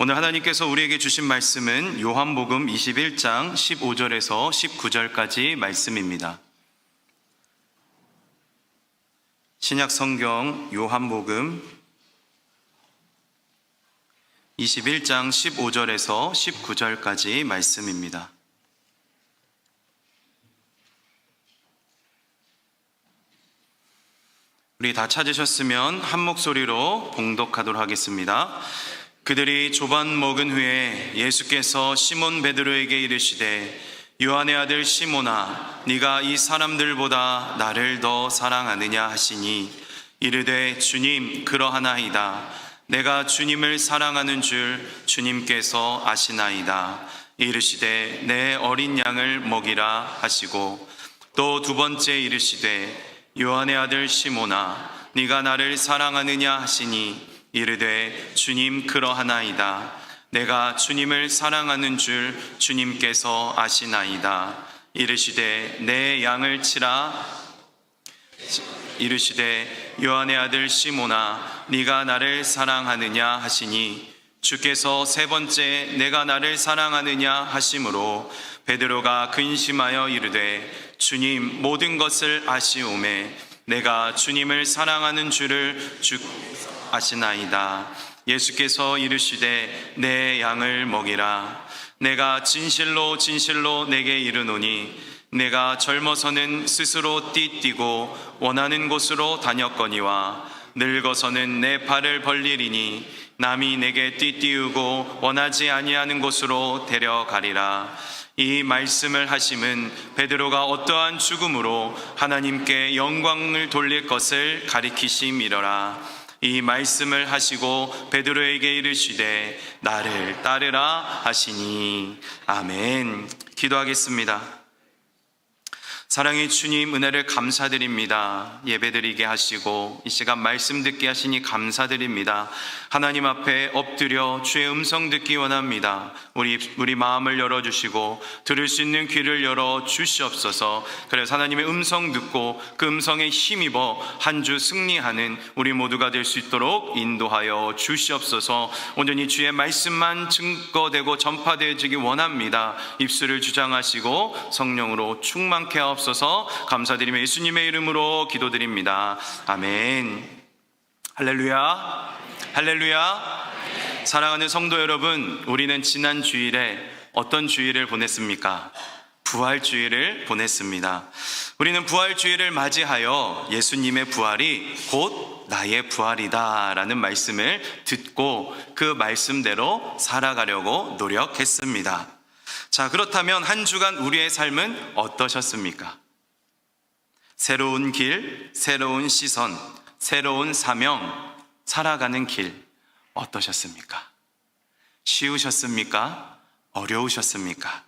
오늘 하나님께서 우리에게 주신 말씀은 요한복음 21장 15절에서 19절까지 말씀입니다. 신약 성경 요한복음 21장 15절에서 19절까지 말씀입니다. 우리 다 찾으셨으면 한 목소리로 봉독하도록 하겠습니다. 그들이 조반 먹은 후에 예수께서 시몬 베드로에게 이르시되 요한의 아들 시몬아 네가 이 사람들보다 나를 더 사랑하느냐 하시니 이르되 주님 그러하나이다. 내가 주님을 사랑하는 줄 주님께서 아시나이다. 이르시되 내 어린 양을 먹이라 하시고 또 두 번째 이르시되 요한의 아들 시몬아 네가 나를 사랑하느냐 하시니 이르되 주님 그러하나이다. 내가 주님을 사랑하는 줄 주님께서 아시나이다. 이르시되 내 양을 치라. 이르시되 요한의 아들 시몬아 네가 나를 사랑하느냐 하시니 주께서 세 번째 내가 나를 사랑하느냐 하심으로 베드로가 근심하여 이르되 주님 모든 것을 아시오매 내가 주님을 사랑하는 줄을 아시나이다. 예수께서 이르시되 내 양을 먹이라. 내가 진실로 진실로 내게 이르노니 내가 젊어서는 스스로 띠뛰고 원하는 곳으로 다녔거니와 늙어서는 내 발을 벌리리니 남이 내게 띠띠우고 원하지 아니하는 곳으로 데려가리라. 이 말씀을 하심은 베드로가 어떠한 죽음으로 하나님께 영광을 돌릴 것을 가리키심이러라. 이 말씀을 하시고 베드로에게 이르시되 나를 따르라 하시니. 아멘. 기도하겠습니다. 사랑의 주님 은혜를 감사드립니다. 예배드리게 하시고 이 시간 말씀 듣게 하시니 감사드립니다. 하나님 앞에 엎드려 주의 음성 듣기 원합니다. 우리 마음을 열어주시고 들을 수 있는 귀를 열어 주시옵소서. 그래서 하나님의 음성 듣고 그 음성에 힘입어 한 주 승리하는 우리 모두가 될 수 있도록 인도하여 주시옵소서. 온전히 주의 말씀만 증거되고 전파되어지기 원합니다. 입술을 주장하시고 성령으로 충만케 하옵소서. 감사드리며 예수님의 이름으로 기도드립니다. 아멘. 할렐루야. 할렐루야. 사랑하는 성도 여러분, 우리는 지난 주일에 어떤 주일을 보냈습니까? 부활주일을 보냈습니다. 우리는 부활주일을 맞이하여 예수님의 부활이 곧 나의 부활이다 라는 말씀을 듣고 그 말씀대로 살아가려고 노력했습니다. 자, 그렇다면 한 주간 우리의 삶은 어떠셨습니까? 새로운 길, 새로운 시선, 새로운 사명, 살아가는 길 어떠셨습니까? 쉬우셨습니까? 어려우셨습니까?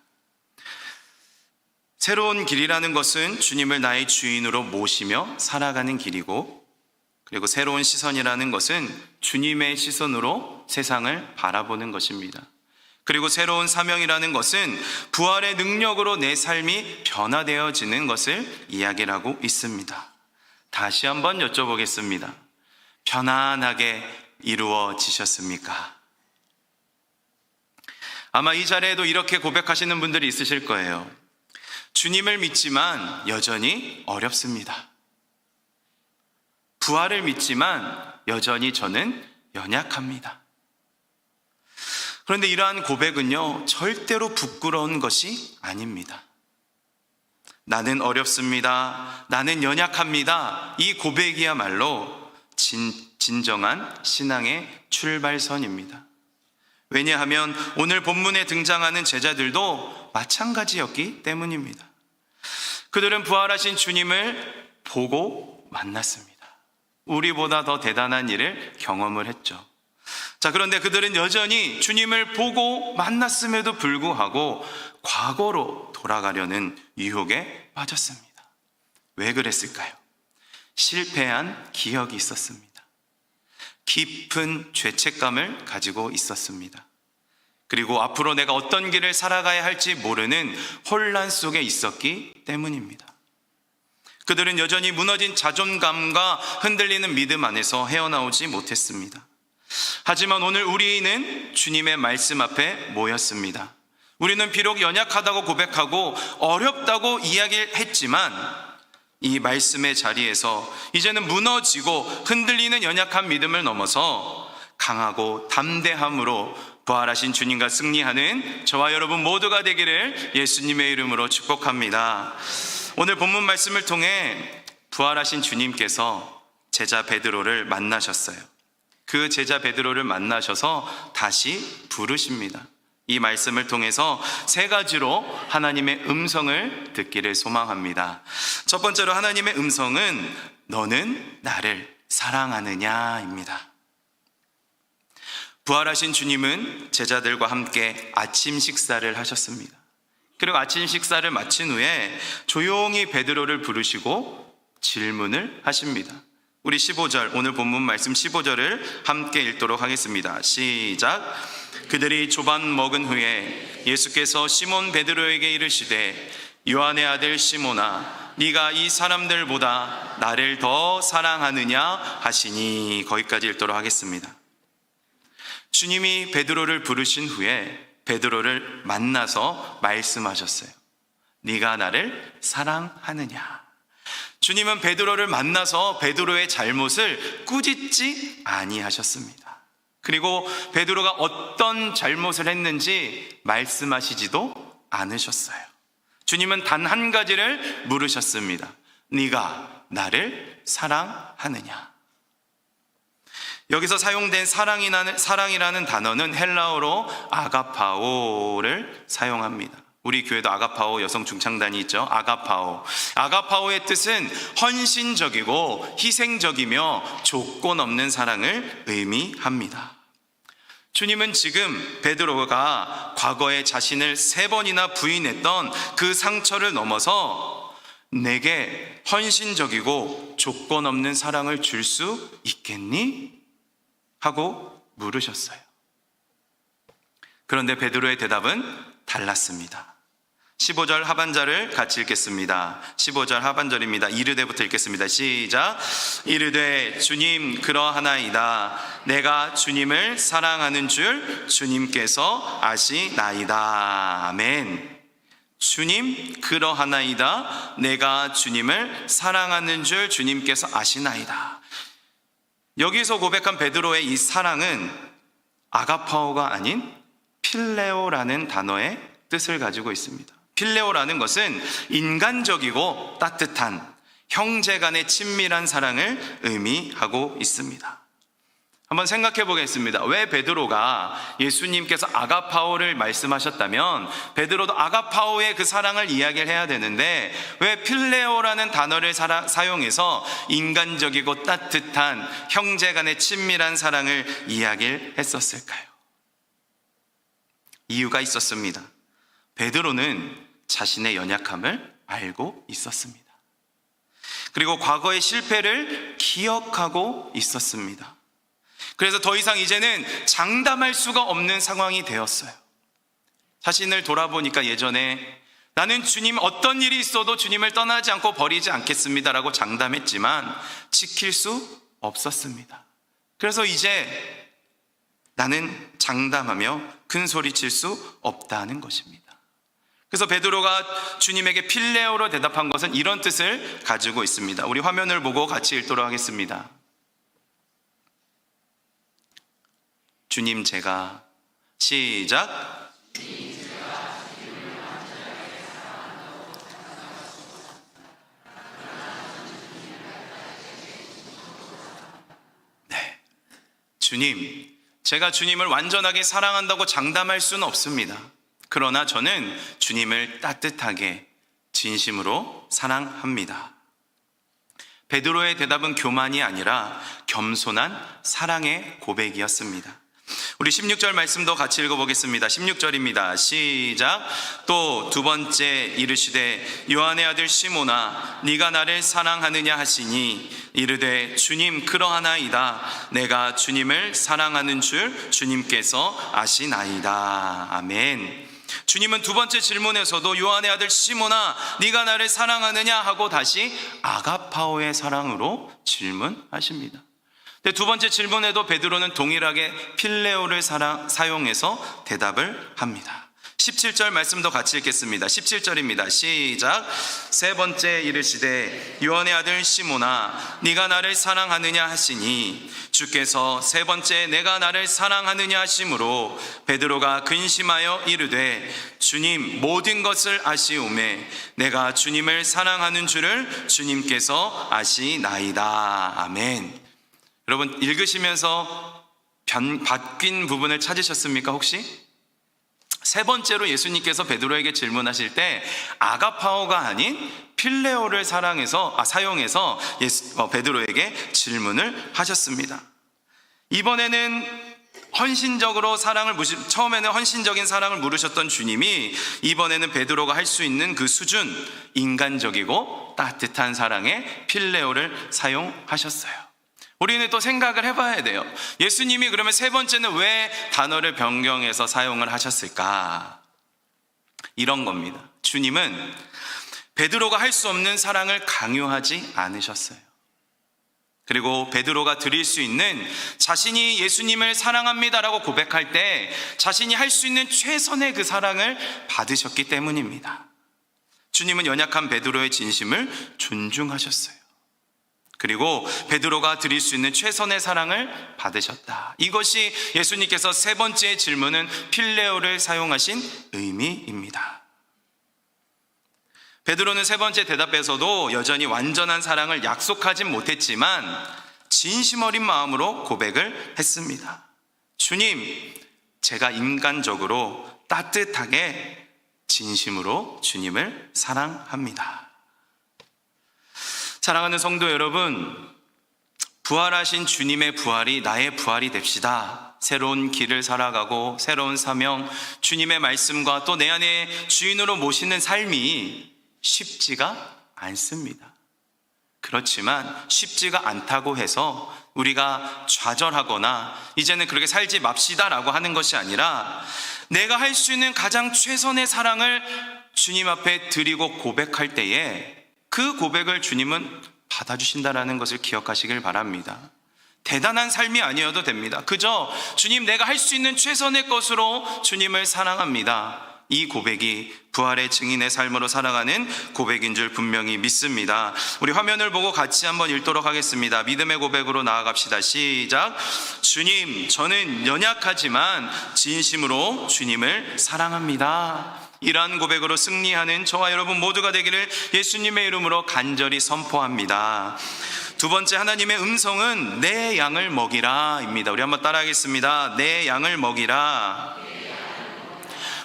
새로운 길이라는 것은 주님을 나의 주인으로 모시며 살아가는 길이고, 그리고 새로운 시선이라는 것은 주님의 시선으로 세상을 바라보는 것입니다. 그리고 새로운 사명이라는 것은 부활의 능력으로 내 삶이 변화되어지는 것을 이야기를 하고 있습니다. 다시 한번 여쭤보겠습니다. 편안하게 이루어지셨습니까? 아마 이 자리에도 이렇게 고백하시는 분들이 있으실 거예요. 주님을 믿지만 여전히 어렵습니다. 부활을 믿지만 여전히 저는 연약합니다. 그런데 이러한 고백은요, 절대로 부끄러운 것이 아닙니다. 나는 어렵습니다. 나는 연약합니다. 이 고백이야말로 진정한 신앙의 출발선입니다. 왜냐하면 오늘 본문에 등장하는 제자들도 마찬가지였기 때문입니다. 그들은 부활하신 주님을 보고 만났습니다. 우리보다 더 대단한 일을 경험을 했죠. 자, 그런데 그들은 여전히 주님을 보고 만났음에도 불구하고 과거로 돌아가려는 유혹에 빠졌습니다. 왜 그랬을까요? 실패한 기억이 있었습니다. 깊은 죄책감을 가지고 있었습니다. 그리고 앞으로 내가 어떤 길을 살아가야 할지 모르는 혼란 속에 있었기 때문입니다. 그들은 여전히 무너진 자존감과 흔들리는 믿음 안에서 헤어나오지 못했습니다. 하지만 오늘 우리는 주님의 말씀 앞에 모였습니다. 우리는 비록 연약하다고 고백하고 어렵다고 이야기했지만 이 말씀의 자리에서 이제는 무너지고 흔들리는 연약한 믿음을 넘어서 강하고 담대함으로 부활하신 주님과 승리하는 저와 여러분 모두가 되기를 예수님의 이름으로 축복합니다. 오늘 본문 말씀을 통해 부활하신 주님께서 제자 베드로를 만나셨어요. 그 제자 베드로를 만나셔서 다시 부르십니다. 이 말씀을 통해서 세 가지로 하나님의 음성을 듣기를 소망합니다. 첫 번째로 하나님의 음성은 너는 나를 사랑하느냐입니다. 부활하신 주님은 제자들과 함께 아침 식사를 하셨습니다. 그리고 아침 식사를 마친 후에 조용히 베드로를 부르시고 질문을 하십니다. 우리 15절, 오늘 본문 말씀 15절을 함께 읽도록 하겠습니다. 시작. 그들이 조반 먹은 후에 예수께서 시몬 베드로에게 이르시되 요한의 아들 시몬아 네가 이 사람들보다 나를 더 사랑하느냐 하시니, 거기까지 읽도록 하겠습니다. 주님이 베드로를 부르신 후에 베드로를 만나서 말씀하셨어요. 네가 나를 사랑하느냐. 주님은 베드로를 만나서 베드로의 잘못을 꾸짖지 아니하셨습니다. 그리고 베드로가 어떤 잘못을 했는지 말씀하시지도 않으셨어요. 주님은 단 한 가지를 물으셨습니다. 네가 나를 사랑하느냐. 여기서 사용된 사랑이라는 단어는 헬라어로 아가파오를 사용합니다. 우리 교회도 아가파오 여성 중창단이 있죠. 아가파오의 뜻은 헌신적이고 희생적이며 조건 없는 사랑을 의미합니다. 주님은 지금 베드로가 과거에 자신을 3번이나 부인했던 그 상처를 넘어서 내게 헌신적이고 조건 없는 사랑을 줄 수 있겠니? 하고 물으셨어요. 그런데 베드로의 대답은 달랐습니다. 15절 하반절을 같이 읽겠습니다. 15절 하반절입니다. 이르되부터 읽겠습니다. 시작. 이르되 주님 그러하나이다. 내가 주님을 사랑하는 줄 주님께서 아시나이다. 아멘. 주님 그러하나이다. 내가 주님을 사랑하는 줄 주님께서 아시나이다. 여기서 고백한 베드로의 이 사랑은 아가파오가 아닌 필레오라는 단어의 뜻을 가지고 있습니다. 필레오라는 것은 인간적이고 따뜻한 형제 간의 친밀한 사랑을 의미하고 있습니다. 한번 생각해 보겠습니다. 왜 베드로가 예수님께서 아가파오를 말씀하셨다면 베드로도 아가파오의 그 사랑을 이야기를 해야 되는데 왜 필레오라는 단어를 사용해서 인간적이고 따뜻한 형제 간의 친밀한 사랑을 이야기를 했었을까요? 이유가 있었습니다. 베드로는 자신의 연약함을 알고 있었습니다. 그리고 과거의 실패를 기억하고 있었습니다. 그래서 더 이상 이제는 장담할 수가 없는 상황이 되었어요. 자신을 돌아보니까 예전에 나는 주님 어떤 일이 있어도 주님을 떠나지 않고 버리지 않겠습니다라고 장담했지만 지킬 수 없었습니다. 그래서 이제 나는 장담하며 큰 소리 칠 수 없다는 것입니다. 그래서 베드로가 주님에게 필레오로 대답한 것은 이런 뜻을 가지고 있습니다. 우리 화면을 보고 같이 읽도록 하겠습니다. 주님 제가 시작. 네, 주님 제가 주님을 완전하게 사랑한다고 장담할 수는 없습니다. 그러나 저는 주님을 따뜻하게 진심으로 사랑합니다. 베드로의 대답은 교만이 아니라 겸손한 사랑의 고백이었습니다. 우리 16절 말씀도 같이 읽어보겠습니다. 16절입니다. 시작. 또 두 번째 이르시되 요한의 아들 시몬아 네가 나를 사랑하느냐 하시니 이르되 주님 그러하나이다. 내가 주님을 사랑하는 줄 주님께서 아시나이다. 아멘. 주님은 두 번째 질문에서도 요한의 아들 시몬아 네가 나를 사랑하느냐 하고 다시 아가파오의 사랑으로 질문하십니다. 근데 두 번째 질문에도 베드로는 동일하게 필레오를 사용해서 대답을 합니다. 17절 말씀도 같이 읽겠습니다. 17절입니다. 시작. 세 번째 이르시되 요한의 아들 시몬아 네가 나를 사랑하느냐 하시니 주께서 세 번째 내가 나를 사랑하느냐 하심으로 베드로가 근심하여 이르되 주님 모든 것을 아시오매 내가 주님을 사랑하는 줄을 주님께서 아시나이다. 아멘. 여러분 읽으시면서 바뀐 부분을 찾으셨습니까 혹시? 세 번째로 예수님께서 베드로에게 질문하실 때 아가파오가 아닌 필레오를 사용해서 베드로에게 질문을 하셨습니다. 이번에는 처음에는 헌신적인 사랑을 물으셨던 주님이 이번에는 베드로가 할 수 있는 그 수준, 인간적이고 따뜻한 사랑의 필레오를 사용하셨어요. 우리는 또 생각을 해봐야 돼요. 예수님이 그러면 세 번째는 왜 단어를 변경해서 사용을 하셨을까? 이런 겁니다. 주님은 베드로가 할 수 없는 사랑을 강요하지 않으셨어요. 그리고 베드로가 드릴 수 있는 자신이 예수님을 사랑합니다라고 고백할 때 자신이 할 수 있는 최선의 그 사랑을 받으셨기 때문입니다. 주님은 연약한 베드로의 진심을 존중하셨어요. 그리고 베드로가 드릴 수 있는 최선의 사랑을 받으셨다. 이것이 예수님께서 세 번째 질문은 필레오를 사용하신 의미입니다. 베드로는 세 번째 대답에서도 여전히 완전한 사랑을 약속하진 못했지만 진심 어린 마음으로 고백을 했습니다. 주님, 제가 인간적으로 따뜻하게 진심으로 주님을 사랑합니다. 사랑하는 성도 여러분, 부활하신 주님의 부활이 나의 부활이 됩시다. 새로운 길을 살아가고 새로운 사명, 주님의 말씀과 또 내 안에 주인으로 모시는 삶이 쉽지가 않습니다. 그렇지만 쉽지가 않다고 해서 우리가 좌절하거나 이제는 그렇게 살지 맙시다라고 하는 것이 아니라 내가 할 수 있는 가장 최선의 사랑을 주님 앞에 드리고 고백할 때에 그 고백을 주님은 받아주신다라는 것을 기억하시길 바랍니다. 대단한 삶이 아니어도 됩니다. 그저 주님 내가 할 수 있는 최선의 것으로 주님을 사랑합니다. 이 고백이 부활의 증인의 삶으로 살아가는 고백인 줄 분명히 믿습니다. 우리 화면을 보고 같이 한번 읽도록 하겠습니다. 믿음의 고백으로 나아갑시다. 시작. 주님, 저는 연약하지만 진심으로 주님을 사랑합니다. 이러한 고백으로 승리하는 저와 여러분 모두가 되기를 예수님의 이름으로 간절히 선포합니다. 두 번째, 하나님의 음성은 내 양을 먹이라 입니다. 우리 한번 따라하겠습니다. 내 양을 먹이라.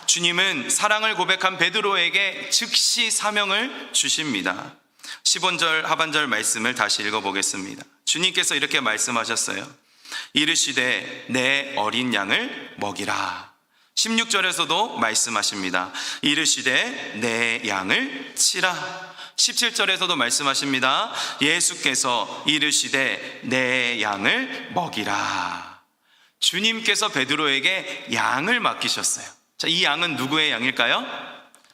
주님은 사랑을 고백한 베드로에게 즉시 사명을 주십니다. 15절 하반절 말씀을 다시 읽어보겠습니다. 주님께서 이렇게 말씀하셨어요. 이르시되 내 어린 양을 먹이라. 16절에서도 말씀하십니다. 이르시되 내 양을 치라. 17절에서도 말씀하십니다. 예수께서 이르시되 내 양을 먹이라. 주님께서 베드로에게 양을 맡기셨어요. 자, 이 양은 누구의 양일까요?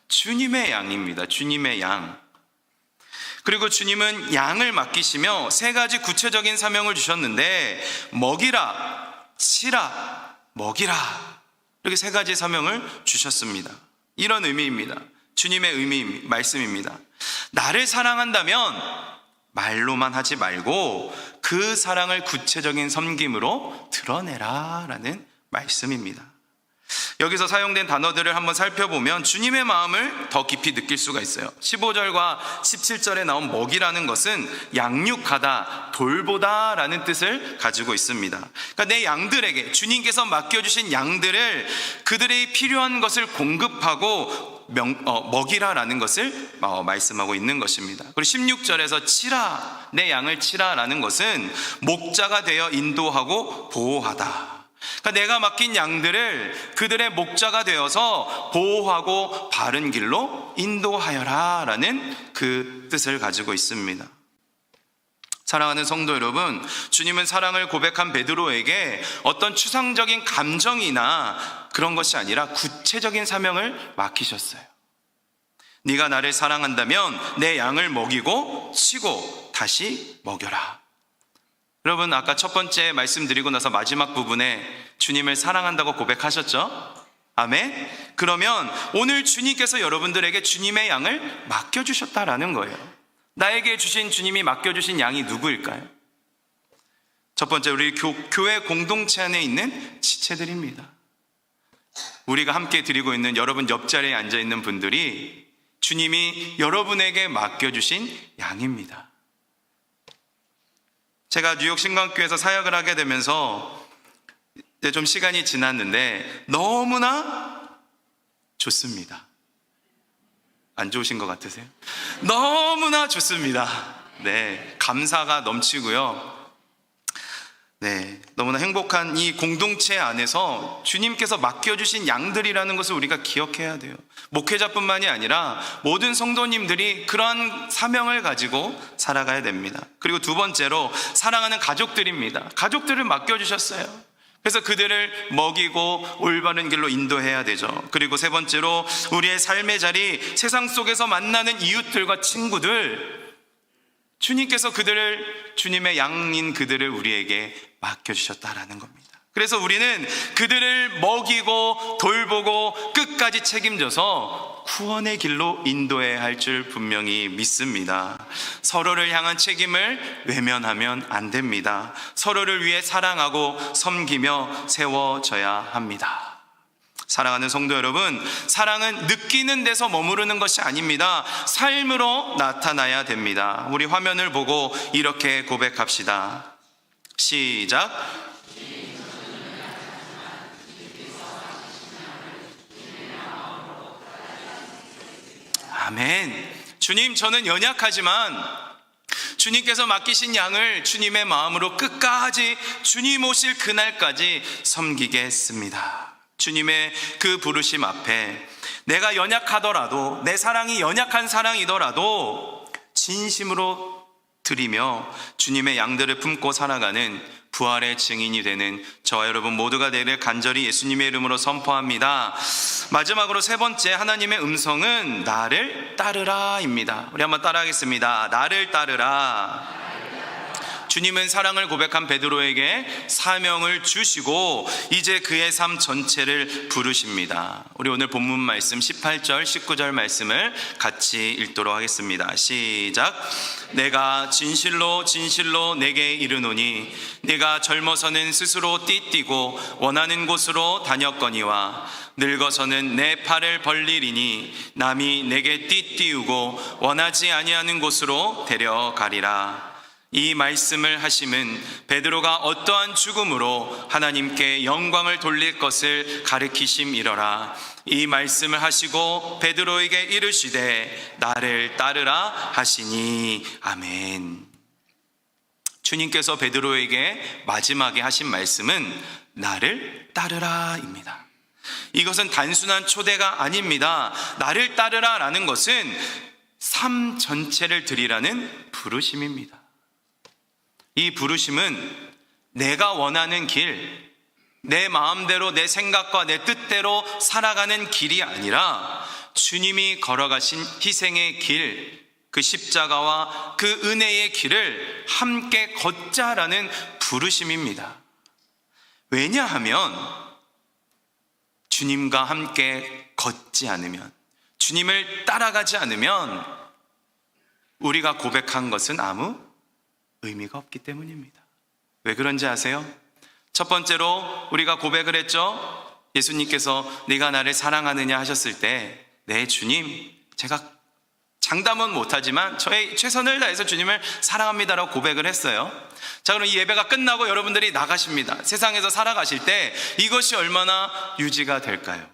주님의 양입니다. 주님의 양. 그리고 주님은 양을 맡기시며 세 가지 구체적인 사명을 주셨는데 먹이라, 치라, 먹이라. 이렇게 세 가지 사명을 주셨습니다. 이런 의미입니다. 주님의 말씀입니다. 나를 사랑한다면 말로만 하지 말고 그 사랑을 구체적인 섬김으로 드러내라 라는 말씀입니다. 여기서 사용된 단어들을 한번 살펴보면 주님의 마음을 더 깊이 느낄 수가 있어요. 15절과 17절에 나온 먹이라는 것은 양육하다, 돌보다 라는 뜻을 가지고 있습니다. 그러니까 내 양들에게, 주님께서 맡겨주신 양들을 그들의 필요한 것을 공급하고 먹이라라는 것을 말씀하고 있는 것입니다. 그리고 16절에서 치라, 내 양을 치라라는 것은 목자가 되어 인도하고 보호하다. 그러니까 내가 맡긴 양들을 그들의 목자가 되어서 보호하고 바른 길로 인도하여라 라는 그 뜻을 가지고 있습니다. 사랑하는 성도 여러분, 주님은 사랑을 고백한 베드로에게 어떤 추상적인 감정이나 그런 것이 아니라 구체적인 사명을 맡기셨어요. 네가 나를 사랑한다면 내 양을 먹이고 치고 다시 먹여라. 여러분, 아까 첫 번째 말씀드리고 나서 마지막 부분에 주님을 사랑한다고 고백하셨죠? 아멘. 그러면 오늘 주님께서 여러분들에게 주님의 양을 맡겨주셨다라는 거예요. 나에게 주신 주님이 맡겨주신 양이 누구일까요? 첫 번째, 우리 교회 공동체 안에 있는 지체들입니다. 우리가 함께 드리고 있는 여러분 옆자리에 앉아있는 분들이 주님이 여러분에게 맡겨주신 양입니다. 제가 뉴욕 신광교회에서 사역을 하게 되면서 이제 좀 시간이 지났는데 너무나 좋습니다. 안 좋으신 것 같으세요? 너무나 좋습니다. 네, 감사가 넘치고요. 네, 너무나 행복한 이 공동체 안에서 주님께서 맡겨주신 양들이라는 것을 우리가 기억해야 돼요. 목회자뿐만이 아니라 모든 성도님들이 그러한 사명을 가지고 살아가야 됩니다. 그리고 두 번째로 사랑하는 가족들입니다. 가족들을 맡겨주셨어요. 그래서 그들을 먹이고 올바른 길로 인도해야 되죠. 그리고 세 번째로 우리의 삶의 자리, 세상 속에서 만나는 이웃들과 친구들, 주님께서 그들을, 주님의 양인 그들을 우리에게 맡겨주셨다라는 겁니다. 그래서 우리는 그들을 먹이고 돌보고 끝까지 책임져서 구원의 길로 인도해야 할 줄 분명히 믿습니다. 서로를 향한 책임을 외면하면 안 됩니다. 서로를 위해 사랑하고 섬기며 세워져야 합니다. 사랑하는 성도 여러분, 사랑은 느끼는 데서 머무르는 것이 아닙니다. 삶으로 나타나야 됩니다. 우리 화면을 보고 이렇게 고백합시다. 시작. 아멘. 주님, 저는 연약하지만 주님께서 맡기신 양을 주님의 마음으로 끝까지 주님 오실 그날까지 섬기겠습니다. 주님의 그 부르심 앞에 내가 연약하더라도, 내 사랑이 연약한 사랑이더라도 진심으로 드리며 주님의 양들을 품고 살아가는 부활의 증인이 되는 저와 여러분 모두가 되기를 간절히 예수님의 이름으로 선포합니다. 마지막으로 세 번째, 하나님의 음성은 나를 따르라입니다. 우리 한번 따라하겠습니다. 나를 따르라. 주님은 사랑을 고백한 베드로에게 사명을 주시고 이제 그의 삶 전체를 부르십니다. 우리 오늘 본문 말씀 18절 19절 말씀을 같이 읽도록 하겠습니다. 시작. 내가 진실로 진실로 내게 이르노니 네가 젊어서는 스스로 띠뛰고 원하는 곳으로 다녔거니와 늙어서는 내 팔을 벌리리니 남이 내게 띠띠우고 원하지 아니하는 곳으로 데려가리라. 이 말씀을 하심은 베드로가 어떠한 죽음으로 하나님께 영광을 돌릴 것을 가르치심이러라. 이 말씀을 하시고 베드로에게 이르시되 나를 따르라 하시니. 아멘. 주님께서 베드로에게 마지막에 하신 말씀은 나를 따르라입니다. 이것은 단순한 초대가 아닙니다. 나를 따르라라는 것은 삶 전체를 드리라는 부르심입니다. 이 부르심은 내가 원하는 길, 내 마음대로 내 생각과 내 뜻대로 살아가는 길이 아니라 주님이 걸어가신 희생의 길, 그 십자가와 그 은혜의 길을 함께 걷자라는 부르심입니다. 왜냐하면 주님과 함께 걷지 않으면, 주님을 따라가지 않으면 우리가 고백한 것은 아무 의미가 없기 때문입니다. 왜 그런지 아세요? 첫 번째로 우리가 고백을 했죠. 예수님께서 네가 나를 사랑하느냐 하셨을 때, 네 주님, 제가 장담은 못하지만 저의 최선을 다해서 주님을 사랑합니다라고 고백을 했어요. 자, 그럼 이 예배가 끝나고 여러분들이 나가십니다. 세상에서 살아가실 때 이것이 얼마나 유지가 될까요?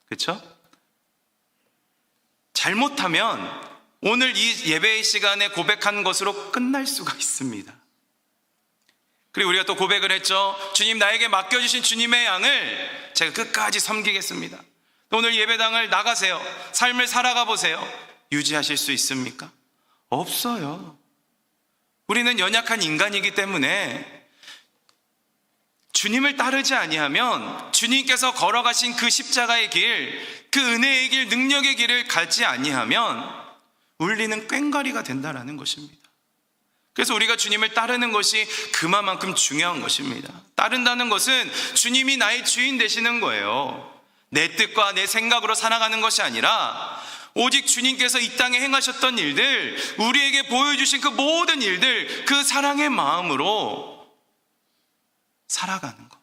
그렇죠? 잘못하면 오늘 이 예배의 시간에 고백한 것으로 끝날 수가 있습니다. 그리고 우리가 또 고백을 했죠. 주님, 나에게 맡겨주신 주님의 양을 제가 끝까지 섬기겠습니다. 오늘 예배당을 나가세요. 삶을 살아가 보세요. 유지하실 수 있습니까? 없어요. 우리는 연약한 인간이기 때문에 주님을 따르지 아니하면, 주님께서 걸어가신 그 십자가의 길, 그 은혜의 길, 능력의 길을 가지 아니하면 울리는 꽹과리가 된다라는 것입니다. 그래서 우리가 주님을 따르는 것이 그만큼 중요한 것입니다. 따른다는 것은 주님이 나의 주인 되시는 거예요. 내 뜻과 내 생각으로 살아가는 것이 아니라 오직 주님께서 이 땅에 행하셨던 일들, 우리에게 보여주신 그 모든 일들, 그 사랑의 마음으로 살아가는 것.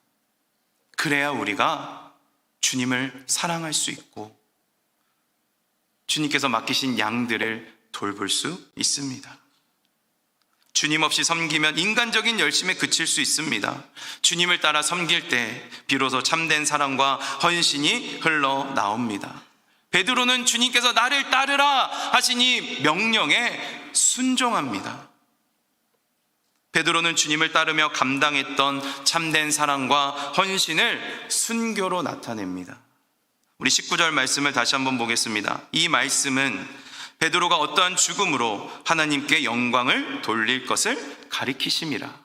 그래야 우리가 주님을 사랑할 수 있고 주님께서 맡기신 양들을 돌볼 수 있습니다. 주님 없이 섬기면 인간적인 열심에 그칠 수 있습니다. 주님을 따라 섬길 때 비로소 참된 사랑과 헌신이 흘러나옵니다. 베드로는 주님께서 나를 따르라 하시니 명령에 순종합니다. 베드로는 주님을 따르며 감당했던 참된 사랑과 헌신을 순교로 나타냅니다. 우리 19절 말씀을 다시 한번 보겠습니다. 이 말씀은 베드로가 어떠한 죽음으로 하나님께 영광을 돌릴 것을 가리키심이라.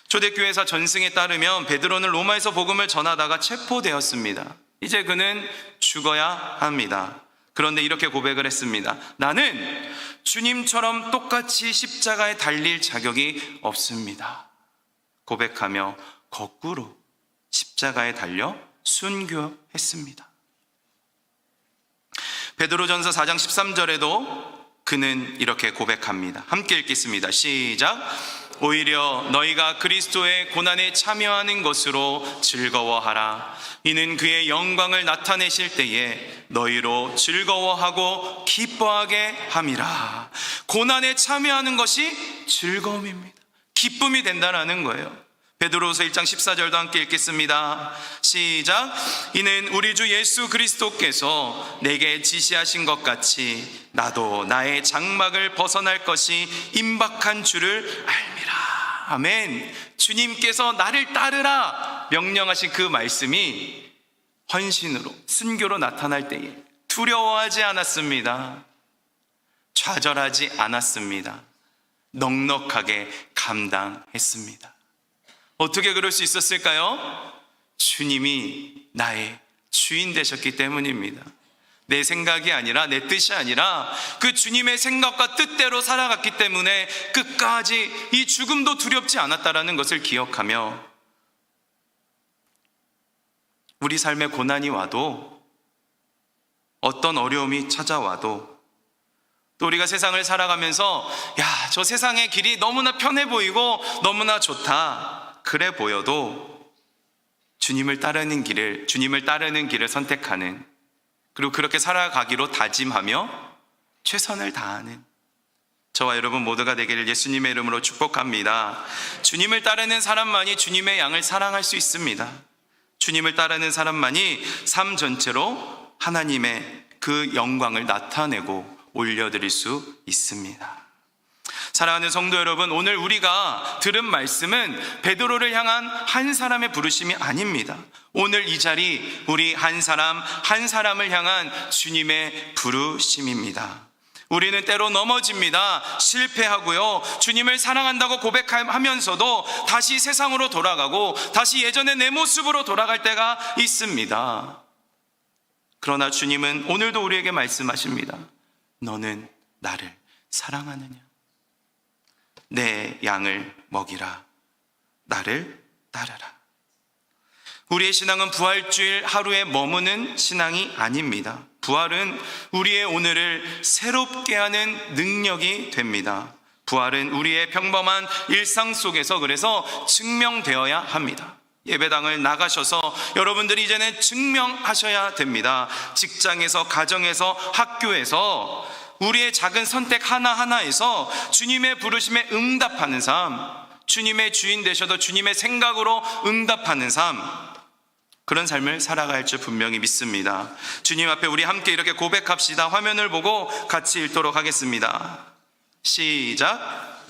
초대교회사 전승에 따르면 베드로는 로마에서 복음을 전하다가 체포되었습니다. 이제 그는 죽어야 합니다. 그런데 이렇게 고백을 했습니다. 나는 주님처럼 똑같이 십자가에 달릴 자격이 없습니다. 고백하며 거꾸로 십자가에 달려 순교했습니다. 베드로전서 4장 13절에도 그는 이렇게 고백합니다. 함께 읽겠습니다. 시작. 오히려 너희가 그리스도의 고난에 참여하는 것으로 즐거워하라. 이는 그의 영광을 나타내실 때에 너희로 즐거워하고 기뻐하게 함이라. 고난에 참여하는 것이 즐거움입니다. 기쁨이 된다는 거예요. 베드로서 1장 14절도 함께 읽겠습니다. 시작. 이는 우리 주 예수 그리스도께서 내게 지시하신 것 같이 나도 나의 장막을 벗어날 것이 임박한 줄을 알미라. 아멘. 주님께서 나를 따르라 명령하신 그 말씀이 헌신으로 순교로 나타날 때에 두려워하지 않았습니다. 좌절하지 않았습니다. 넉넉하게 감당했습니다. 어떻게 그럴 수 있었을까요? 주님이 나의 주인 되셨기 때문입니다. 내 생각이 아니라, 내 뜻이 아니라 그 주님의 생각과 뜻대로 살아갔기 때문에 끝까지 이 죽음도 두렵지 않았다라는 것을 기억하며 우리 삶에 고난이 와도, 어떤 어려움이 찾아와도, 또 우리가 세상을 살아가면서 야, 저 세상의 길이 너무나 편해 보이고 너무나 좋다 그래 보여도 주님을 따르는 길을 선택하는, 그리고 그렇게 살아가기로 다짐하며 최선을 다하는 저와 여러분 모두가 되기를 예수님의 이름으로 축복합니다. 주님을 따르는 사람만이 주님의 양을 사랑할 수 있습니다. 주님을 따르는 사람만이 삶 전체로 하나님의 그 영광을 나타내고 올려드릴 수 있습니다. 사랑하는 성도 여러분, 오늘 우리가 들은 말씀은 베드로를 향한 한 사람의 부르심이 아닙니다. 오늘 이 자리 우리 한 사람을 향한 주님의 부르심입니다. 우리는 때로 넘어집니다. 실패하고요. 주님을 사랑한다고 고백하면서도 다시 세상으로 돌아가고 다시 예전의 내 모습으로 돌아갈 때가 있습니다. 그러나 주님은 오늘도 우리에게 말씀하십니다. 너는 나를 사랑하느냐? 내 양을 먹이라. 나를 따르라. 우리의 신앙은 부활주일 하루에 머무는 신앙이 아닙니다. 부활은 우리의 오늘을 새롭게 하는 능력이 됩니다. 부활은 우리의 평범한 일상 속에서 그래서 증명되어야 합니다. 예배당을 나가셔서 여러분들이 이제는 증명하셔야 됩니다. 직장에서, 가정에서, 학교에서 우리의 작은 선택 하나하나에서 주님의 부르심에 응답하는 삶, 주님의 주인 되셔도 주님의 생각으로 응답하는 삶, 그런 삶을 살아갈 줄 분명히 믿습니다. 주님 앞에 우리 함께 이렇게 고백합시다. 화면을 보고 같이 읽도록 하겠습니다. 시작.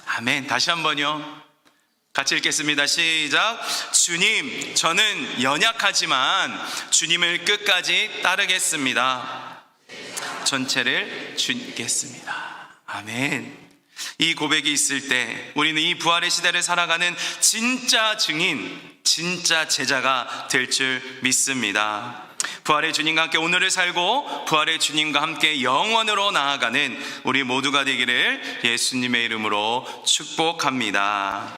아멘. 다시 한번요. 같이 읽겠습니다. 시작. 주님, 저는 연약하지만 주님을 끝까지 따르겠습니다. 전체를 주겠습니다. 아멘. 이 고백이 있을 때 우리는 이 부활의 시대를 살아가는 진짜 증인, 진짜 제자가 될 줄 믿습니다. 부활의 주님과 함께 오늘을 살고 부활의 주님과 함께 영원으로 나아가는 우리 모두가 되기를 예수님의 이름으로 축복합니다.